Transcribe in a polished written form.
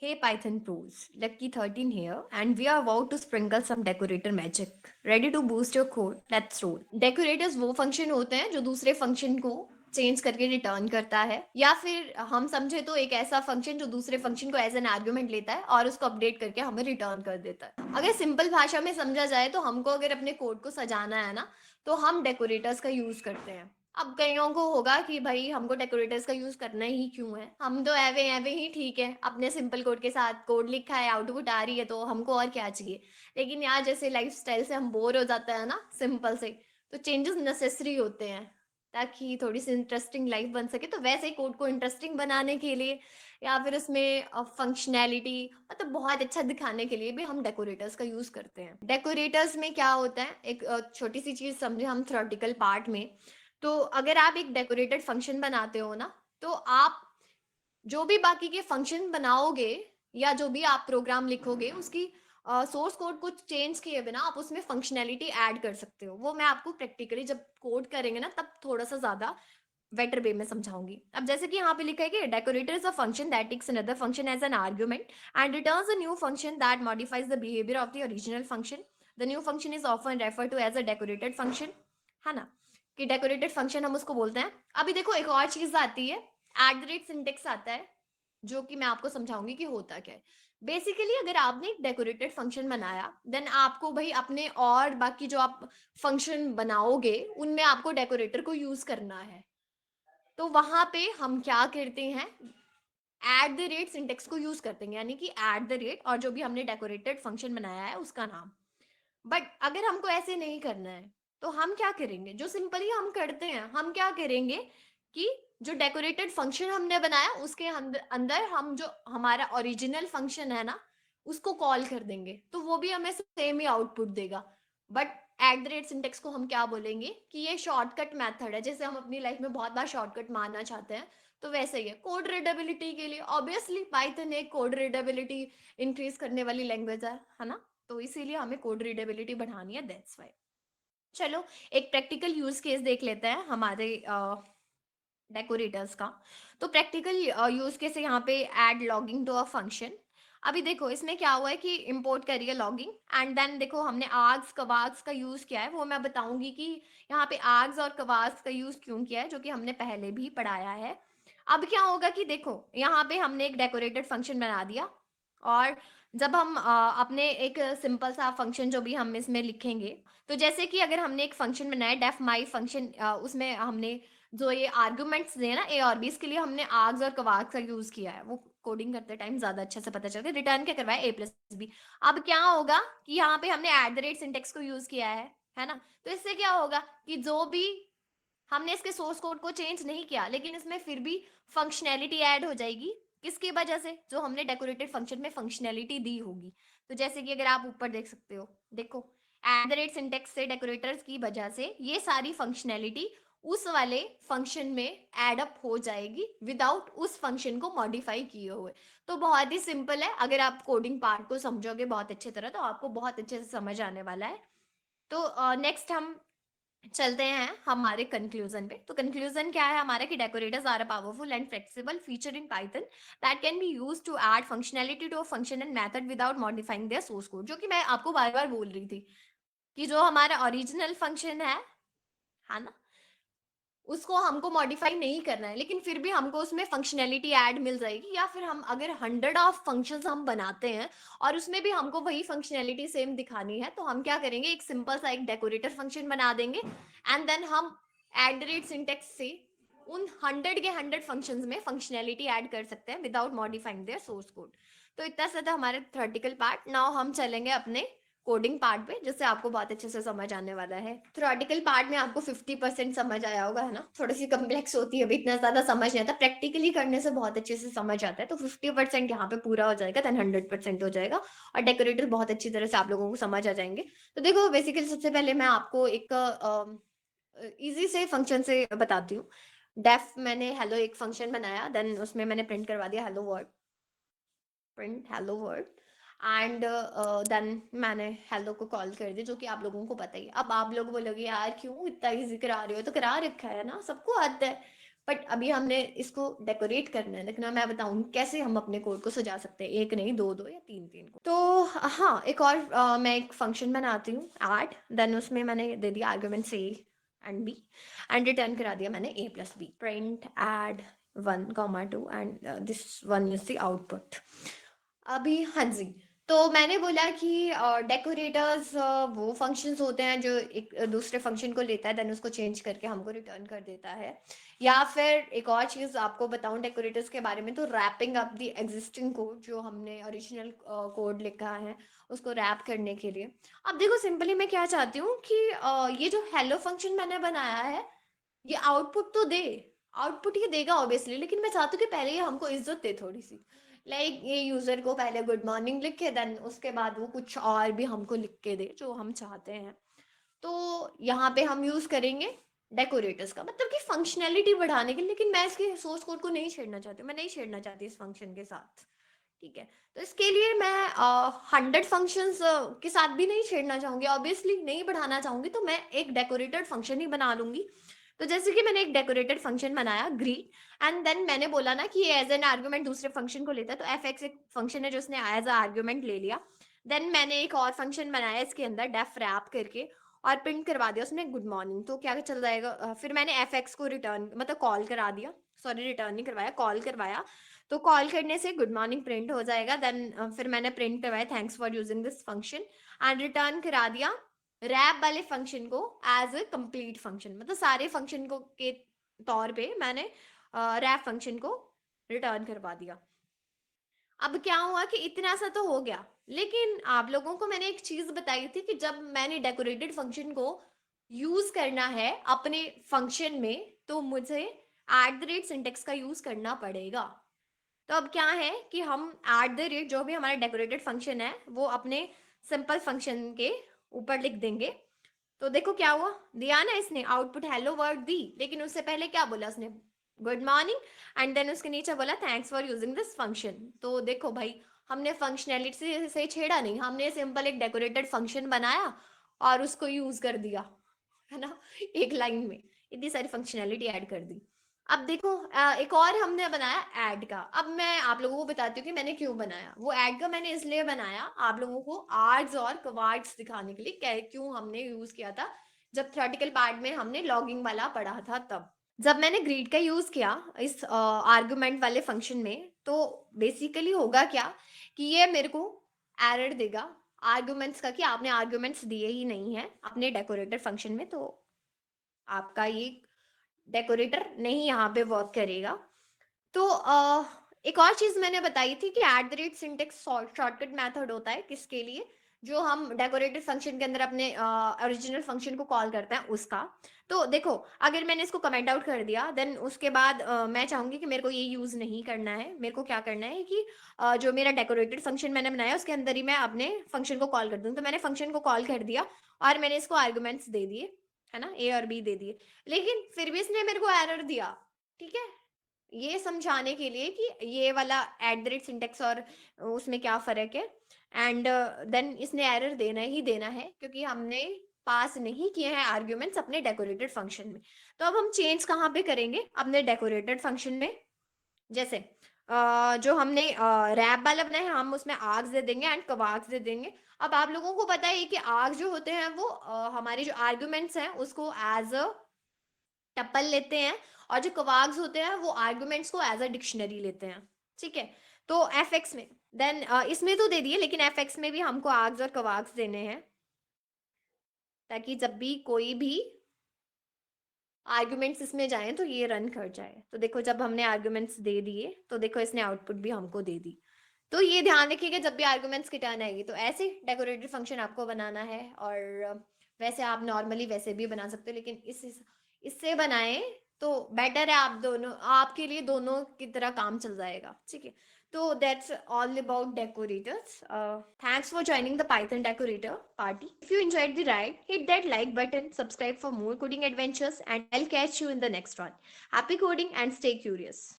Hey Python pros, Lucky 13 here, and we are about to sprinkle some decorator magic. Ready to boost your code? Let's roll. Decorators वो function होते हैं जो दूसरे function को change करके return करता है, या फिर हम समझे तो एक ऐसा फंक्शन जो दूसरे फंक्शन को एज एन आर्ग्यूमेंट लेता है और उसको अपडेट करके हमें रिटर्न कर देता है। अगर सिंपल भाषा में समझा जाए तो हमको अगर अपने कोड को सजाना है ना, तो हम डेकोरेटर्स का यूज करते हैं। अब कईयों को होगा कि भाई हमको डेकोरेटर्स का यूज करना ही क्यों है, हम तो एवे एवे ही ठीक है, अपने सिंपल कोड के साथ कोड लिखा है, आउटपुट आ रही है, तो हमको और क्या चाहिए। लेकिन यार जैसे लाइफस्टाइल से हम बोर हो जाते हैं ना सिंपल से, तो चेंजेस नेसेसरी होते हैं ताकि थोड़ी सी इंटरेस्टिंग लाइफ बन सके। तो वैसे ही कोड को इंटरेस्टिंग बनाने के लिए या फिर उसमें फंक्शनैलिटी मतलब बहुत अच्छा दिखाने के लिए भी हम डेकोरेटर्स का यूज करते हैं। डेकोरेटर्स में क्या होता है, एक छोटी सी चीज समझे हम थ्योरेटिकल पार्ट में। तो अगर आप एक डेकोरेटेड फंक्शन बनाते हो ना, तो आप जो भी बाकी के फंक्शन बनाओगे या जो भी आप प्रोग्राम लिखोगे उसकी सोर्स कोड को चेंज किए बिना आप उसमें फंक्शनैलिटी ऐड कर सकते हो। वो मैं आपको प्रैक्टिकली जब कोड करेंगे ना तब थोड़ा सा ज्यादा बेटर वे में समझाऊंगी। अब जैसे कि यहाँ पे लिखा है कि decorator is a function that takes another function as an argument and returns a new function that modifies the behaviour of the original function. The new function is often refer to as a decorated function, है ना, कि decorated function हम उसको बोलते हैं। अभी देखो एक और चीज आती है, एट द रेट सिंटेक्स आता है, जो कि मैं आपको समझाऊंगी कि होता क्या है। बेसिकली अगर आपने एक डेकोरेटेड फंक्शन बनाया, देन आपको भाई अपने और बाकी जो आप फंक्शन बनाओगे उनमें आपको डेकोरेटर को यूज करना है। तो वहां पे हम क्या करते हैं, एट द रेट सिंटेक्स को यूज करते हैं, यानी कि एट द रेट और जो भी हमने डेकोरेटेड फंक्शन बनाया है उसका नाम। बट अगर हमको ऐसे नहीं करना है तो हम क्या करेंगे, जो सिंपली हम करते हैं, हम क्या करेंगे कि जो डेकोरेटेड फंक्शन हमने बनाया उसके अंदर अंदर हम जो हमारा ओरिजिनल फंक्शन है ना उसको कॉल कर देंगे, तो वो भी हमें सेम ही आउटपुट देगा। But at the rate syntax को हम क्या बोलेंगे कि ये शॉर्टकट मेथड है, जैसे हम अपनी लाइफ में बहुत बार शॉर्टकट मारना चाहते हैं। तो वैसे ही है कोड रीडेबिलिटी के लिए, ऑब्वियसली पाइथन एक कोड रीडेबिलिटी इंक्रीज करने वाली लैंग्वेज है ना, तो इसीलिए हमें कोड रीडेबिलिटी बढ़ानी है, दैट्स वाई। चलो एक प्रैक्टिकल यूज केस देख लेते हैं हमारे डेकोरेटर्स का। तो प्रैक्टिकल यूज केस है यहाँ पे add logging to a function. अभी देखो इसमें क्या हुआ है कि इंपोर्ट करिए लॉगिंग, एंड देन देखो हमने आर्ग्स कवार्ड्स का यूज किया है, वो मैं बताऊंगी कि यहाँ पे आर्ग्स और कवार्ड्स का यूज क्यों किया है, जो कि हमने पहले भी पढ़ाया है। अब क्या होगा कि देखो यहाँ पे हमने एक डेकोरेटेड फंक्शन बना दिया, और जब हम अपने एक सिंपल सा फंक्शन जो भी हम इसमें लिखेंगे, तो जैसे कि अगर हमने एक फंक्शन बनाया डेफ माई फंक्शन, उसमें हमने जो ये आर्गुमेंट्स दिए ना ए और बी, इसके लिए हमने आर्ग्स और कवार्ग्स का यूज किया है, वो कोडिंग करते टाइम ज्यादा अच्छे से पता चलता है। रिटर्न क्या करवाया, ए प्लस बी। अब क्या होगा कि यहाँ पे हमने एट द रेट सिंटेक्स को यूज किया है ना, तो इससे क्या होगा कि जो भी हमने इसके सोर्स कोड को चेंज नहीं किया लेकिन इसमें फिर भी फंक्शनैलिटी ऐड हो जाएगी, किसकी वजह से, जो हमने डेकोरेटेड फंक्शन में फंक्शनैलिटी दी होगी। तो जैसे कि अगर आप ऊपर देख सकते हो, देखो एट द रेट सिंटेक्स से डेकोरेटर्स की वजह से ये सारी फंक्शनैलिटी उस वाले फंक्शन में एड अप हो जाएगी विदाउट उस फंक्शन को मॉडिफाई किए हुए। तो बहुत ही सिंपल है, अगर आप कोडिंग पार्ट को समझोगे बहुत अच्छी तरह तो आपको बहुत अच्छे से समझ आने वाला है। तो नेक्स्ट हम चलते हैं हमारे कंक्लूजन पे। तो कंक्लूजन क्या है हमारा कि decorators are a powerful and flexible feature in Python that can be used to add functionality to a function and method without modifying their source code, जो कि मैं आपको बार बार बोल रही थी कि जो हमारा ओरिजिनल फंक्शन है ना, उसको हमको मॉडिफाई नहीं करना है, लेकिन फिर भी हमको उसमें फंक्शनैलिटी ऐड मिल जाएगी। या फिर हम अगर 100 ऑफ फंक्शंस हम बनाते हैं और उसमें भी हमको वही फंक्शनैलिटी सेम दिखानी है, तो हम क्या करेंगे, एक सिंपल सा एक डेकोरेटर फंक्शन बना देंगे, एंड देन हम एट द रेट सिंटेक्स से उन 100 के 100 फंक्शंस में फंक्शनैलिटी ऐड कर सकते हैं without modifying their source code. तो इतना सा था हमारे थ्योरेटिकल पार्ट। नाउ हम चलेंगे अपने कोडिंग पार्ट पे, जिससे आपको बहुत अच्छे से समझ आने वाला है। थ्योरेटिकल पार्ट में आपको 50% समझ आया होगा, है ना, थोड़ी सी कम्प्लेक्स होती है, अभी इतना ज्यादा समझ नहीं आता, प्रैक्टिकली करने से बहुत अच्छे से समझ आता है। तो 50% यहाँ पे पूरा हो जाएगा, देन 100% हो जाएगा, और डेकोरेटर बहुत अच्छी तरह से आप लोगों को समझ आ जाएंगे। तो देखो बेसिकली सबसे पहले मैं आपको एक इजी से फंक्शन से बताती हूँ। डेफ मैंने हेलो एक फंक्शन बनाया, देन उसमें मैंने प्रिंट करवा दिया hello word, print hello word, and then मैंने हेलो को कॉल कर दिया, जो कि आप लोगों को पता ही है। अब आप लोग बोलोगे यार क्यों इतना इजी करा रहे हो, तो करा रखा है ना, सबको आता है। बट अभी हमने इसको डेकोरेट करना है, लेकिन मैं बताऊंगी कैसे हम अपने कोड को सजा सकते हैं, एक नहीं, दो दो या तीन तीन को। तो हाँ, एक और मैं एक फंक्शन बनाती हूँ ऐड, देन उसमें मैंने दे दिया arguments A and B, and return करा दिया मैंने A plus B, print add 1, 2 and this one is the output. अभी हाँ जी, तो मैंने बोला कि डेकोरेटर्स वो फंक्शंस होते हैं जो एक दूसरे फंक्शन को लेता है, देन उसको चेंज करके हमको रिटर्न कर देता है। या फिर एक और चीज़ आपको बताऊं डेकोरेटर्स के बारे में, तो wrapping up the existing code, जो हमने ओरिजिनल कोड लिखा है उसको रैप करने के लिए। अब देखो सिंपली मैं क्या चाहती हूँ कि ये जो हेलो फंक्शन मैंने बनाया है, ये आउटपुट तो दे, आउटपुट ये देगा ऑब्वियसली, लेकिन मैं चाहती हूँ कि पहले ये हमको इज्जत दे थोड़ी सी। लाइक ये यूजर को पहले गुड मॉर्निंग लिख के, देन उसके बाद वो कुछ और भी हमको लिख के दे जो हम चाहते हैं। तो यहाँ पे हम यूज करेंगे डेकोरेटर्स का, मतलब कि फंक्शनैलिटी बढ़ाने के लिए, लेकिन मैं इसके सोर्स कोड को नहीं छेड़ना चाहती, मैं नहीं छेड़ना चाहती इस फंक्शन के साथ। ठीक है, तो इसके लिए मैं 100 फंक्शंस के साथ भी नहीं छेड़ना चाहूंगी, ऑब्वियसली नहीं बढ़ाना चाहूंगी, तो मैं एक डेकोरेटेड फंक्शन ही बना लूंगी। तो जैसे कि मैंने एक डेकोरेटेड फंक्शन बनाया ग्रीन, एंड देन मैंने बोला ना कि ये एज एन आर्ग्यूमेंट दूसरे फंक्शन को लेता है, तो एफ एक्स एक फंक्शन है जो उसने एज अ आर्ग्यूमेंट ले लिया। देन मैंने एक और फंक्शन बनाया इसके अंदर डेफ रैप करके, और प्रिंट करवा दिया उसमें गुड मॉर्निंग, तो क्या चल जाएगा, फिर मैंने एफ एक्स को रिटर्न मतलब कॉल करा दिया, सॉरी रिटर्न नहीं करवाया, कॉल करवाया। तो कॉल करने से गुड मॉर्निंग प्रिंट हो जाएगा, देन फिर मैंने प्रिंट करवाया thanks for using this function, and return करा दिया रैप वाले फंक्शन को एज ए कंप्लीट फंक्शन, मतलब सारे फंक्शन को के तौर पे मैंने रैप फंक्शन को रिटर्न करवा दिया। अब क्या हुआ कि इतना सा तो हो गया, लेकिन आप लोगों को मैंने एक चीज बताई थी कि जब मैंने डेकोरेटेड फंक्शन को यूज करना है अपने फंक्शन में, तो मुझे एट द रेट सिंटेक्स का यूज करना पड़ेगा। तो अब क्या है कि हम एट द रेट जो भी हमारा डेकोरेटेड फंक्शन है वो अपने सिंपल फंक्शन के ऊपर लिख देंगे। तो देखो क्या हुआ, दिया ना इसने आउटपुट हेलो वर्ड दी, लेकिन उससे पहले क्या बोला उसने, गुड मॉर्निंग, एंड देन उसके नीचे बोला thanks for using this function. तो देखो भाई, हमने फंक्शनैलिटी से छेड़ा नहीं, हमने सिंपल एक डेकोरेटेड फंक्शन बनाया और उसको यूज कर दिया, है ना, एक लाइन में इतनी सारी फंक्शनैलिटी ऐड कर दी। अब देखो एक और हमने बनाया ऐड का। अब मैं आप लोगों को बताती हूँ कि मैंने क्यों बनाया वो ऐड का। मैंने इसलिए बनाया आप लोगों को आर्ट्स और कवार्ड्स दिखाने के लिए, क्यों हमने यूज किया था जब थ्योरेटिकल पार्ट में हमने लॉगिंग वाला पढ़ा था तब। जब मैंने ग्रीड का यूज किया इस आर्गुमेंट वाले फंक्शन में, तो बेसिकली होगा क्या कि ये मेरे को एरर देगा आर्गुमेंट्स का, कि आपने आर्गुमेंट्स दिए ही नहीं है अपने डेकोरेटर फंक्शन में, तो आपका ये डेकोरेटर नहीं यहाँ पे वर्क करेगा। तो एक और चीज मैंने बताई थी कि at the rate syntax shortcut method होता है किसके लिए, जो हम डेकोरेटेड फंक्शन के अंदर अपने ओरिजिनल फंक्शन को कॉल करते हैं उसका। तो देखो अगर मैंने इसको कमेंट आउट कर दिया, देन उसके बाद मैं चाहूंगी कि मेरे को ये यूज नहीं करना है, मेरे को क्या करना है कि जो मेरा डेकोरेटेड फंक्शन मैंने बनाया उसके अंदर ही मैं अपने फंक्शन को कॉल कर दूँ। तो मैंने फंक्शन को कॉल कर दिया और मैंने इसको आर्गुमेंट्स दे दिए, है ना, ए और बी दे दिए, लेकिन फिर भी इसने मेरे को एरर दिया। ठीक है, ये समझाने के लिए कि ये वाला एट द रेट सिंटेक्स और उसमें क्या फ़र्क है, एंड देन इसने एरर देना ही देना है क्योंकि हमने पास नहीं किए हैं आर्ग्यूमेंट्स अपने डेकोरेटेड फंक्शन में। तो अब हम चेंज कहाँ पे करेंगे अपने डेकोरेटेड फंक्शन में, जैसे जो हमने रैप वाला बनाया है हम उसमें आर्ग्स दे देंगे एंड कवार्ग्स दे देंगे। अब आप लोगों को पता है कि आर्ग्स जो होते हैं वो हमारे जो आर्ग्यूमेंट्स हैं उसको एज अ टप्पल लेते हैं, और जो कवाग्स होते हैं वो आर्गुमेंट्स को एज अ डिक्शनरी लेते हैं। ठीक है, तो एफ एक्स में देन इसमें तो दे दिए, लेकिन एफ एक्स में भी हमको आर्ग्स और कवाग्स देने हैं, ताकि जब भी कोई भी आर्गुमेंट्स इसमें जाएं तो ये रन कर जाए। तो देखो जब हमने आर्गुमेंट्स दे दिए तो देखो इसने आउटपुट भी हमको दे दी। तो ये ध्यान रखिएगा जब भी आर्गुमेंट्स की टर्न आएगी तो ऐसे डेकोरेटेड फंक्शन आपको बनाना है, और वैसे आप नॉर्मली वैसे भी बना सकते हो, लेकिन इससे बनाएं तो बेटर है, आप दोनों आपके लिए दोनों की तरह काम चल जाएगा। ठीक है, so that's all about decorators. Thanks for joining the Python decorator party. If you enjoyed the ride, hit that like button, subscribe for more coding adventures, and I'll catch you in the next one. Happy coding and stay curious.